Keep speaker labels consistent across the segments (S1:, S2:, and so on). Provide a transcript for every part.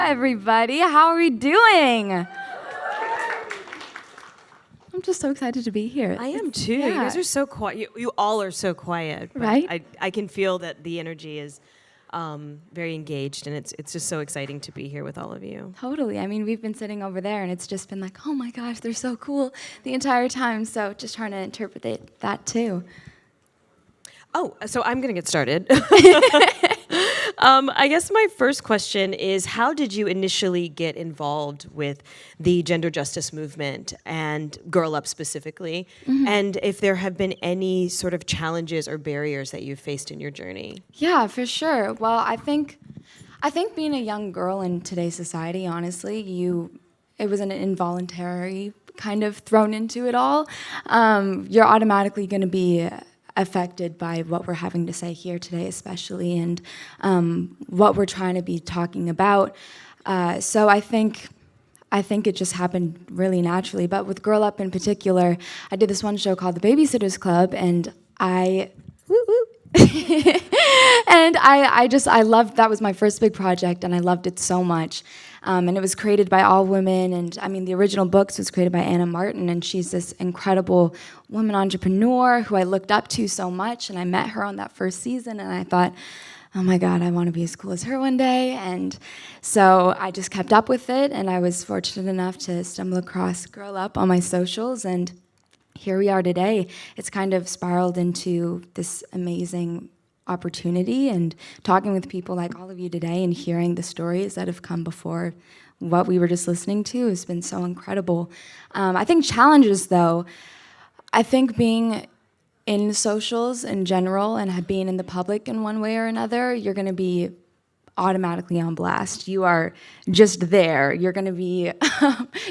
S1: Everybody, how are we doing? I'm just so excited to be here.
S2: I am too. You guys are so quiet. You all are so quiet.
S1: Right?
S2: I can feel that the energy is very engaged, and it's just so exciting to be here with all of you.
S1: Totally. I mean, we've been sitting over there, and it's just been like, oh my gosh, they're so cool the entire time. So just trying to interpret that too.
S2: Oh, so I'm going to get started. I guess my first question is, how did you initially get involved with the gender justice movement and Girl Up specifically? Mm-hmm. And if there have been any sort of challenges or barriers that you've faced in your journey?
S1: Yeah, for sure. Well, I think being a young girl in today's society, honestly, it was an involuntary kind of thrown into it all. You're automatically going to be affected by what we're having to say here today, especially, and what we're trying to be talking about. So I think it just happened really naturally. But with Girl Up in particular, I did this one show called The Babysitters Club, and I loved, that was my first big project, and I loved it so much. And it was created by all women, and I mean, the original books was created by Anna Martin, and she's this incredible woman entrepreneur who I looked up to so much, and I met her on that first season, and I thought, oh my God, I want to be as cool as her one day. And so I just kept up with it, and I was fortunate enough to stumble across Girl Up on my socials, and here we are today. It's kind of spiraled into this amazing opportunity, and talking with people like all of you today and hearing the stories that have come before what we were just listening to has been so incredible. I think challenges, though, I think being in socials in general and being in the public in one way or another, you're going to be automatically on blast. You are just there. You're going to be,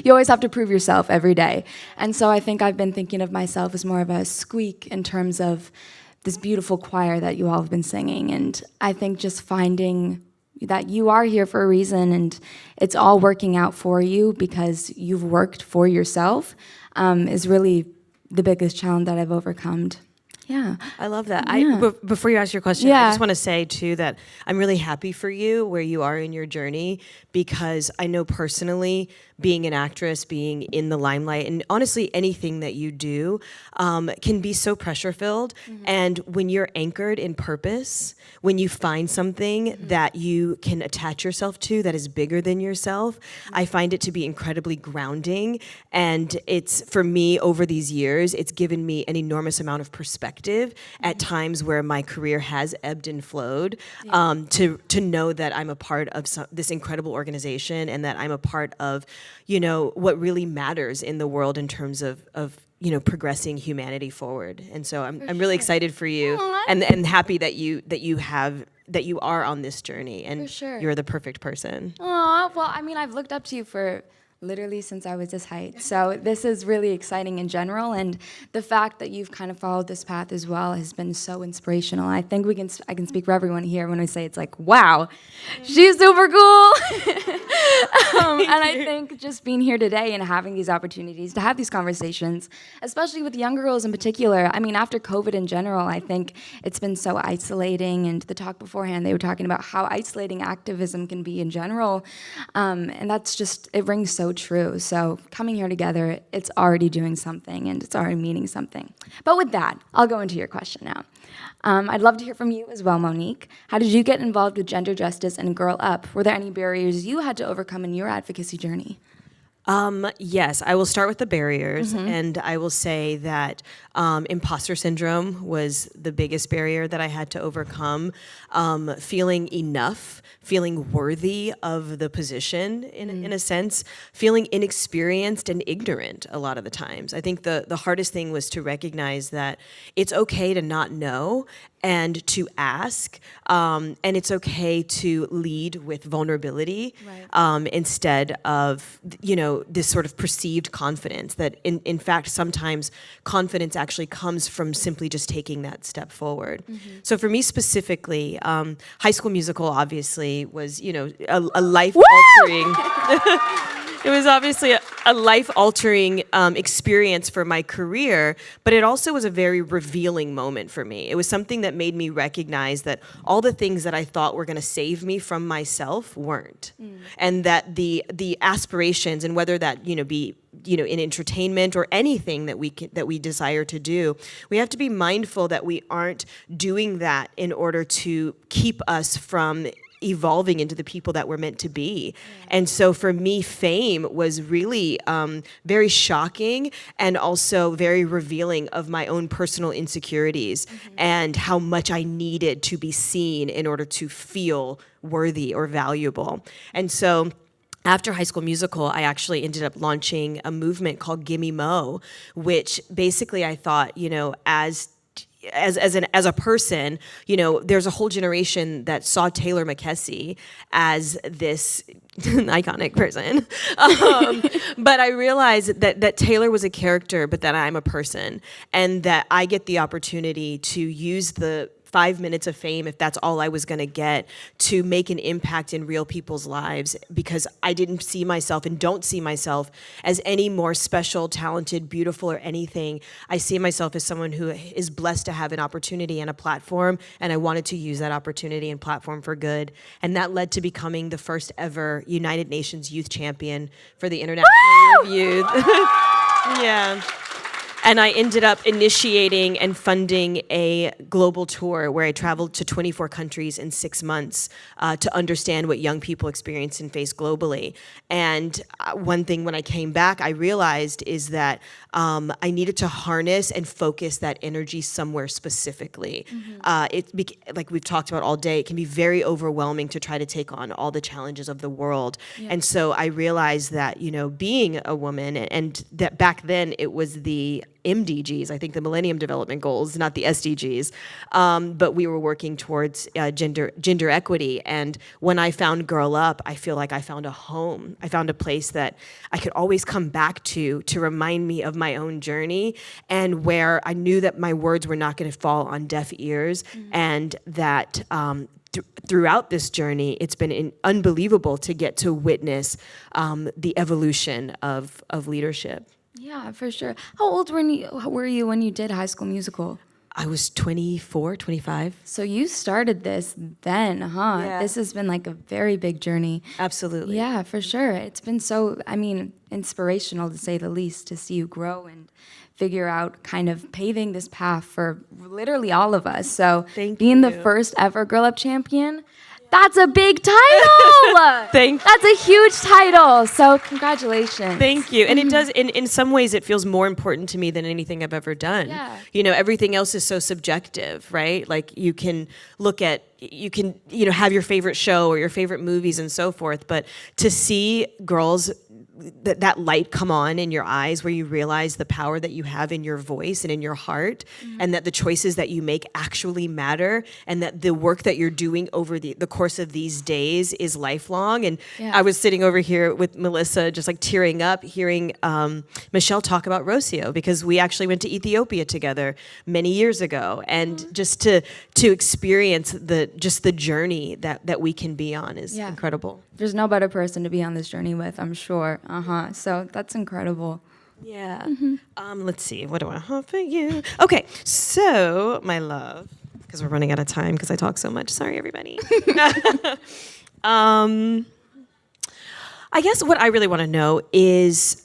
S1: you always have to prove yourself every day. And so I think I've been thinking of myself as more of a squeak in terms of this beautiful choir that you all have been singing. And I think just finding that you are here for a reason, and it's all working out for you because you've worked for yourself, is really the biggest challenge that I've overcome. Yeah.
S2: I love that.
S1: Yeah.
S2: Before you ask your question, I just want to say, too, that I'm really happy for you where you are in your journey, because I know personally, being an actress, being in the limelight, and honestly, anything that you do can be so pressure-filled. Mm-hmm. And when you're anchored in purpose, when you find something that you can attach yourself to that is bigger than yourself, I find it to be incredibly grounding. And it's, for me, over these years, it's given me an enormous amount of perspective at times where my career has ebbed and flowed, to know that I'm a part of this incredible organization, and that I'm a part of, what really matters in the world in terms of progressing humanity forward. And so I'm really excited for you. Aww. and happy that you are on this journey, and you're the perfect person.
S1: Oh, well, I mean, I've looked up to you for literally since I was this height. So this is really exciting in general, and the fact that you've kind of followed this path as well has been so inspirational. I think I can speak for everyone here when I say it's like, wow, she's super cool. And I think just being here today and having these opportunities to have these conversations, especially with young girls in particular, I mean, after COVID in general, I think it's been so isolating, and the talk beforehand, they were talking about how isolating activism can be in general, and that's just, it rings so true. So coming here together, it's already doing something, and it's already meaning something. But with that, I'll go into your question now. I'd love to hear from you as well, Monique. How did you get involved with gender justice and Girl Up? Were there any barriers you had to overcome in your advocacy journey?
S2: Yes, I will start with the barriers, and I will say that imposter syndrome was the biggest barrier that I had to overcome. Feeling enough, feeling worthy of the position in a sense, feeling inexperienced and ignorant a lot of the times. I think the hardest thing was to recognize that it's okay to not know and to ask, and it's okay to lead with vulnerability, instead of, this sort of perceived confidence that in fact sometimes confidence actually comes from simply just taking that step forward. So for me specifically, High School Musical obviously was, a life-altering. It was obviously a a life-altering experience for my career, but it also was a very revealing moment for me. It was something that made me recognize that all the things that I thought were going to save me from myself weren't, and that the aspirations, and whether that be in entertainment or anything that we desire to do, we have to be mindful that we aren't doing that in order to keep us from evolving into the people that we're meant to be. And so for me, fame was really very shocking and also very revealing of my own personal insecurities and how much I needed to be seen in order to feel worthy or valuable. And so after High School Musical, I actually ended up launching a movement called Gimme Mo, which basically I thought, as a person, there's a whole generation that saw Taylor McKessie as this iconic person. But I realized that Taylor was a character, but that I'm a person, and that I get the opportunity to use the 5 minutes of fame, if that's all I was going to get, to make an impact in real people's lives, because I didn't see myself and don't see myself as any more special, talented, beautiful, or anything. I see myself as someone who is blessed to have an opportunity and a platform, and I wanted to use that opportunity and platform for good. And that led to becoming the first ever United Nations Youth Champion for the International Year of Youth. Yeah. And I ended up initiating and funding a global tour where I traveled to 24 countries in 6 months to understand what young people experience and face globally. And one thing when I came back, I realized is that I needed to harness and focus that energy somewhere specifically. Like we've talked about all day, it can be very overwhelming to try to take on all the challenges of the world. Yeah. And so I realized that, being a woman, and that back then it was the MDGs, I think the Millennium Development Goals, not the SDGs, but we were working towards gender equity. And when I found Girl Up, I feel like I found a home. I found a place that I could always come back to remind me of my own journey, and where I knew that my words were not going to fall on deaf ears, and that throughout this journey, it's been unbelievable to get to witness the evolution of leadership.
S1: Yeah, for sure. How old were you when you did High School Musical?
S2: I was 24, 25.
S1: So you started this then, huh?
S2: Yeah.
S1: This has been like a very big journey.
S2: Absolutely.
S1: Yeah, for sure. It's been so, inspirational to say the least, to see you grow and figure out kind of paving this path for literally all of us. So being the first ever Girl Up champion, that's a big title. That's a huge title. So congratulations.
S2: Thank you. And it does, in some ways, it feels more important to me than anything I've ever done.
S1: Yeah.
S2: Everything else is so subjective, right? Like you can have your favorite show or your favorite movies and so forth, but to see girls, that light come on in your eyes, where you realize the power that you have in your voice and in your heart, and that the choices that you make actually matter, and that the work that you're doing over the course of these days is lifelong. And I was sitting over here with Melissa, just like tearing up, hearing Michelle talk about Rocio, because we actually went to Ethiopia together many years ago, and just to experience the journey that we can be on is incredible.
S1: There's no better person to be on this journey with, I'm sure. So that's incredible.
S2: Yeah. Let's see. What do I have for you? Okay. So, my love, because we're running out of time because I talk so much. Sorry, everybody. I guess what I really want to know is,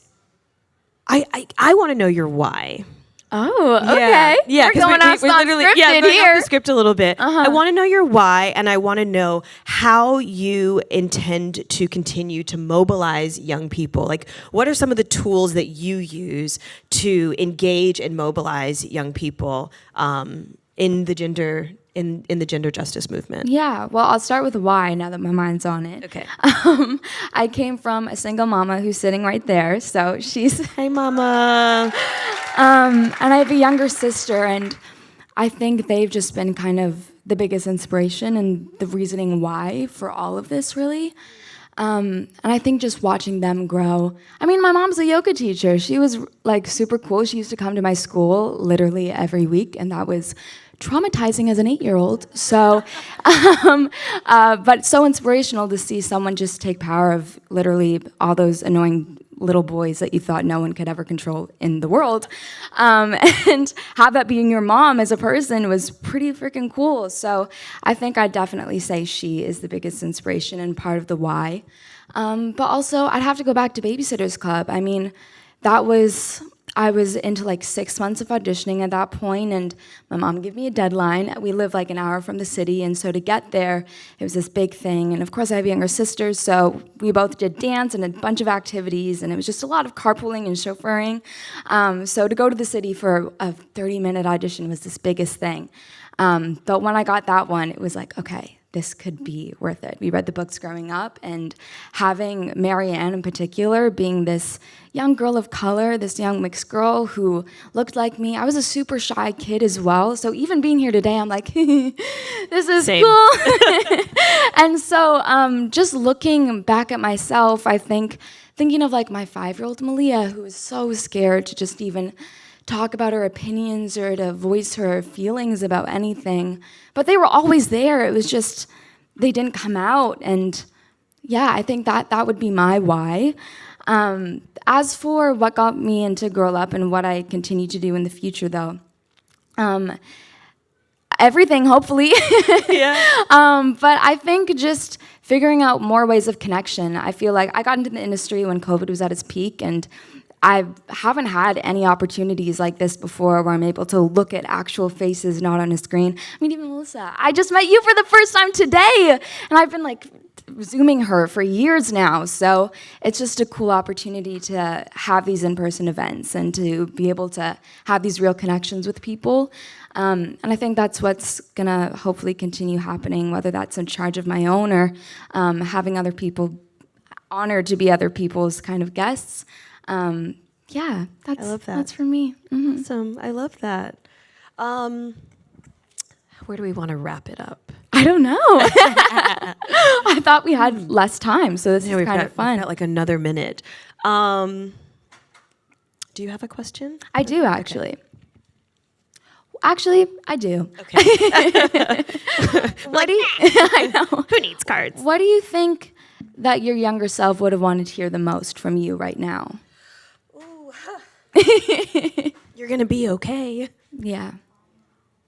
S2: I want to know your why.
S1: Oh, okay.
S2: Yeah,
S1: we're going off
S2: literally
S1: here.
S2: Off the script a little bit. I want to know your why, and I want to know how you intend to continue to mobilize young people. Like, what are some of the tools that you use to engage and mobilize young people in the gender justice movement?
S1: Yeah, well, I'll start with why now that my mind's on it.
S2: Okay.
S1: I came from a single mama who's sitting right there, so she's...
S2: Hey, mama.
S1: And I have a younger sister, and I think they've just been kind of the biggest inspiration and the reasoning why for all of this, really. And I think just watching them grow. My mom's a yoga teacher. She was like super cool. She used to come to my school literally every week, and that was traumatizing as an 8-year-old. So, but so inspirational to see someone just take power of literally all those annoying little boys that you thought no one could ever control in the world. And have that being your mom as a person was pretty freaking cool. So I think I'd definitely say she is the biggest inspiration and part of the why. But also, I'd have to go back to Babysitters Club. I mean, I was into like 6 months of auditioning at that point, and my mom gave me a deadline. We live like an hour from the city, and so to get there, it was this big thing. And of course, I have younger sisters, so we both did dance and a bunch of activities, and it was just a lot of carpooling and chauffeuring. So to go to the city for a 30-minute audition was this biggest thing. But when I got that one, it was like, okay, this could be worth it. We read the books growing up, and having Marianne in particular being this young girl of color, this young mixed girl who looked like me. I was a super shy kid as well, so even being here today, I'm like, this is
S2: Same.
S1: cool. And so just looking back at myself, I think, thinking of like my 5-year-old Malia, who was so scared to just even talk about her opinions or to voice her feelings about anything. But they were always there. It was just, they didn't come out. And yeah, I think that would be my why. As for what got me into Girl Up and what I continue to do in the future, though, everything, hopefully.
S2: Yeah.
S1: But I think just figuring out more ways of connection. I feel like I got into the industry when COVID was at its peak, and I haven't had any opportunities like this before where I'm able to look at actual faces, not on a screen. I mean, even Melissa, I just met you for the first time today, and I've been like Zooming her for years now. So it's just a cool opportunity to have these in-person events and to be able to have these real connections with people. And I think that's what's gonna hopefully continue happening, whether that's in charge of my own or having other people, honored to be other people's kind of guests. Yeah,
S2: I love that.
S1: That's for me. Mm-hmm.
S2: Awesome. I love that. Where do we want to wrap it up?
S1: I don't know. I thought we had less time, so this is kind of fun.
S2: We've got like another minute. Do you have a question?
S1: I do, actually. Okay. Actually, I do.
S2: Okay.
S1: What do you? I know.
S2: Who needs cards?
S1: What do you think that your younger self would have wanted to hear the most from you right now?
S2: Ooh, You're gonna be okay.
S1: Yeah,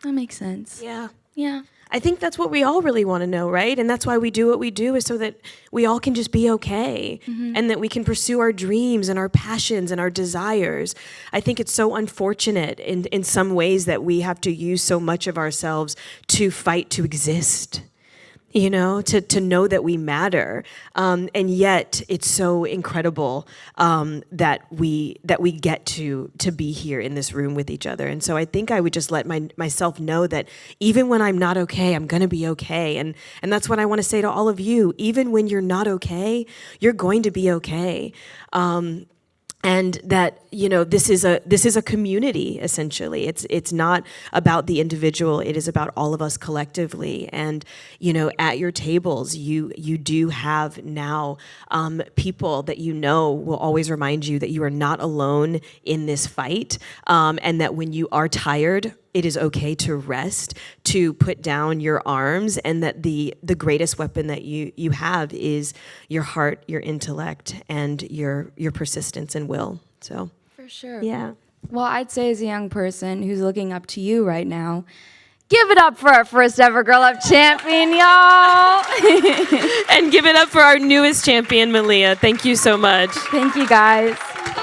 S1: that makes sense.
S2: Yeah.
S1: Yeah.
S2: I think that's what we all really want to know, right? And that's why we do what we do, is so that we all can just be okay, and that we can pursue our dreams and our passions and our desires. I think it's so unfortunate in some ways that we have to use so much of ourselves to fight to exist. You know, to know that we matter, and yet it's so incredible that we get to be here in this room with each other. And so I think I would just let myself know that even when I'm not okay, I'm gonna be okay. And that's what I want to say to all of you. Even when you're not okay, you're going to be okay. And that, you know, this is a community, essentially. It's not about the individual. It is about all of us collectively. And, you know, at your tables, you do have now people that you know will always remind you that you are not alone in this fight, and that when you are tired, it is okay to rest, to put down your arms, and that the greatest weapon that you have is your heart, your intellect, and your persistence and will. So
S1: For sure.
S2: yeah.
S1: Well, I'd say as a young person who's looking up to you right now, give it up for our first ever Girl Up champion, y'all.
S2: And give it up for our newest champion, Malia. Thank you so much.
S1: Thank you, guys.